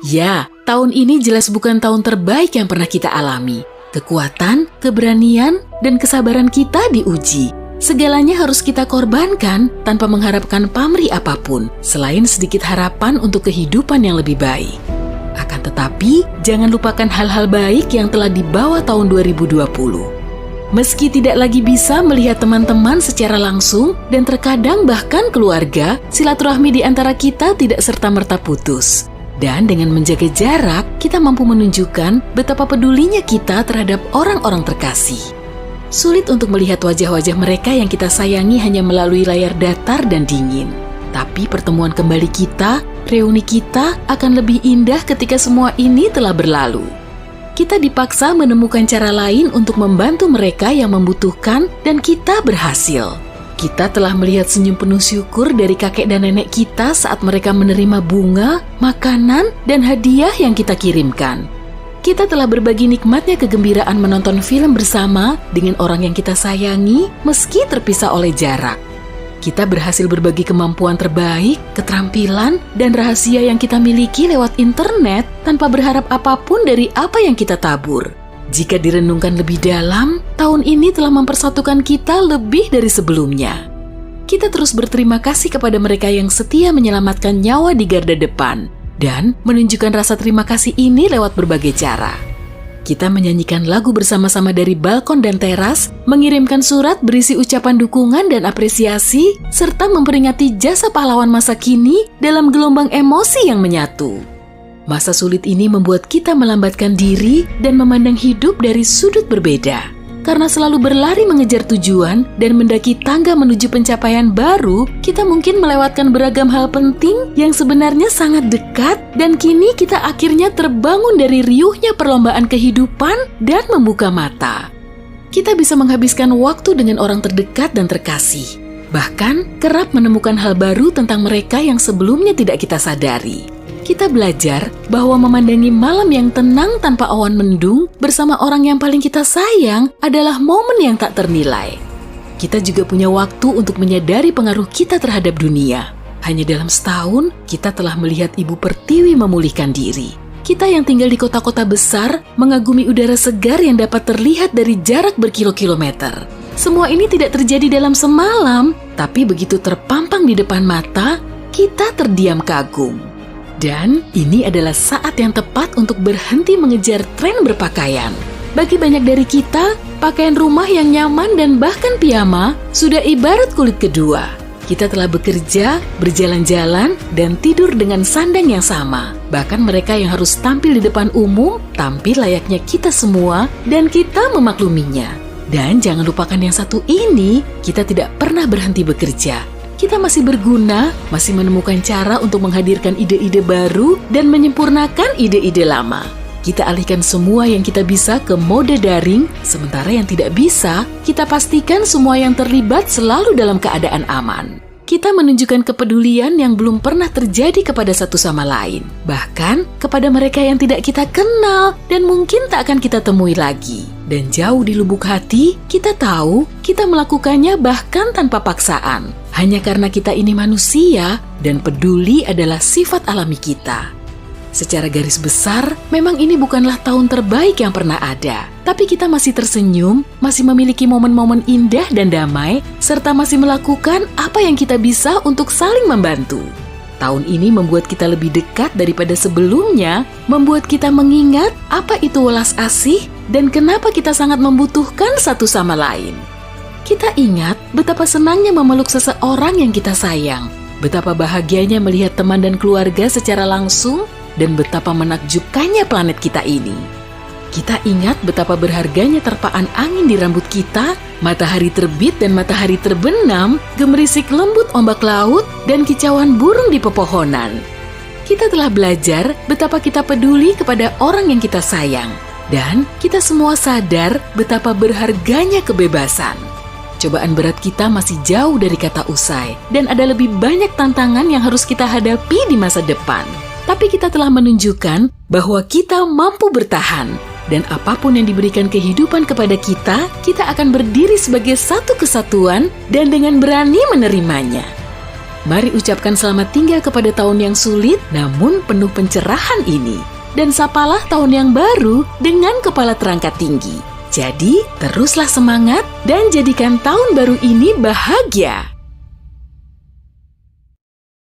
Ya, tahun ini jelas bukan tahun terbaik yang pernah kita alami. Kekuatan, keberanian, dan kesabaran kita diuji. Segalanya harus kita korbankan tanpa mengharapkan pamrih apapun, selain sedikit harapan untuk kehidupan yang lebih baik. Akan tetapi, jangan lupakan hal-hal baik yang telah dibawa tahun 2020. Meski tidak lagi bisa melihat teman-teman secara langsung dan terkadang bahkan keluarga, silaturahmi di antara kita tidak serta-merta putus. Dan dengan menjaga jarak, kita mampu menunjukkan betapa pedulinya kita terhadap orang-orang terkasih. Sulit untuk melihat wajah-wajah mereka yang kita sayangi hanya melalui layar datar dan dingin. Tapi pertemuan kembali kita, reuni kita akan lebih indah ketika semua ini telah berlalu. Kita dipaksa menemukan cara lain untuk membantu mereka yang membutuhkan dan kita berhasil. Kita telah melihat senyum penuh syukur dari kakek dan nenek kita saat mereka menerima bunga, makanan, dan hadiah yang kita kirimkan. Kita telah berbagi nikmatnya kegembiraan menonton film bersama dengan orang yang kita sayangi meski terpisah oleh jarak. Kita berhasil berbagi kemampuan terbaik, keterampilan, dan rahasia yang kita miliki lewat internet tanpa berharap apapun dari apa yang kita tabur. Jika direnungkan lebih dalam, tahun ini telah mempersatukan kita lebih dari sebelumnya. Kita terus berterima kasih kepada mereka yang setia menyelamatkan nyawa di garda depan dan menunjukkan rasa terima kasih ini lewat berbagai cara. Kita menyanyikan lagu bersama-sama dari balkon dan teras, mengirimkan surat berisi ucapan dukungan dan apresiasi, serta memperingati jasa pahlawan masa kini dalam gelombang emosi yang menyatu. Masa sulit ini membuat kita melambatkan diri dan memandang hidup dari sudut berbeda. Karena selalu berlari mengejar tujuan dan mendaki tangga menuju pencapaian baru, kita mungkin melewatkan beragam hal penting yang sebenarnya sangat dekat dan kini kita akhirnya terbangun dari riuhnya perlombaan kehidupan dan membuka mata. Kita bisa menghabiskan waktu dengan orang terdekat dan terkasih. Bahkan kerap menemukan hal baru tentang mereka yang sebelumnya tidak kita sadari. Kita belajar bahwa memandangi malam yang tenang tanpa awan mendung bersama orang yang paling kita sayang adalah momen yang tak ternilai. Kita juga punya waktu untuk menyadari pengaruh kita terhadap dunia. Hanya dalam setahun, kita telah melihat Ibu Pertiwi memulihkan diri. Kita yang tinggal di kota-kota besar mengagumi udara segar yang dapat terlihat dari jarak berkilo-kilometer. Semua ini tidak terjadi dalam semalam, tapi begitu terpampang di depan mata, kita terdiam kagum. Dan ini adalah saat yang tepat untuk berhenti mengejar tren berpakaian. Bagi banyak dari kita, pakaian rumah yang nyaman dan bahkan piyama sudah ibarat kulit kedua. Kita telah bekerja, berjalan-jalan, dan tidur dengan sandang yang sama. Bahkan mereka yang harus tampil di depan umum, tampil layaknya kita semua, dan kita memakluminya. Dan jangan lupakan yang satu ini, kita tidak pernah berhenti bekerja. Kita masih berguna, masih menemukan cara untuk menghadirkan ide-ide baru dan menyempurnakan ide-ide lama. Kita alihkan semua yang kita bisa ke mode daring, sementara yang tidak bisa, kita pastikan semua yang terlibat selalu dalam keadaan aman. Kita menunjukkan kepedulian yang belum pernah terjadi kepada satu sama lain, bahkan kepada mereka yang tidak kita kenal dan mungkin tak akan kita temui lagi. Dan jauh di lubuk hati, kita tahu kita melakukannya bahkan tanpa paksaan. Hanya karena kita ini manusia dan peduli adalah sifat alami kita. Secara garis besar, memang ini bukanlah tahun terbaik yang pernah ada. Tapi kita masih tersenyum, masih memiliki momen-momen indah dan damai, serta masih melakukan apa yang kita bisa untuk saling membantu. Tahun ini membuat kita lebih dekat daripada sebelumnya, membuat kita mengingat apa itu welas asih dan kenapa kita sangat membutuhkan satu sama lain. Kita ingat betapa senangnya memeluk seseorang yang kita sayang, betapa bahagianya melihat teman dan keluarga secara langsung, dan betapa menakjubkannya planet kita ini. Kita ingat betapa berharganya terpaan angin di rambut kita, matahari terbit dan matahari terbenam, gemerisik lembut ombak laut, dan kicauan burung di pepohonan. Kita telah belajar betapa kita peduli kepada orang yang kita sayang, dan kita semua sadar betapa berharganya kebebasan. Cobaan berat kita masih jauh dari kata usai, dan ada lebih banyak tantangan yang harus kita hadapi di masa depan. Tapi kita telah menunjukkan bahwa kita mampu bertahan. Dan apapun yang diberikan kehidupan kepada kita, kita akan berdiri sebagai satu kesatuan dan dengan berani menerimanya. Mari ucapkan selamat tinggal kepada tahun yang sulit namun penuh pencerahan ini. Dan sapalah tahun yang baru dengan kepala terangkat tinggi. Jadi, teruslah semangat dan jadikan tahun baru ini bahagia.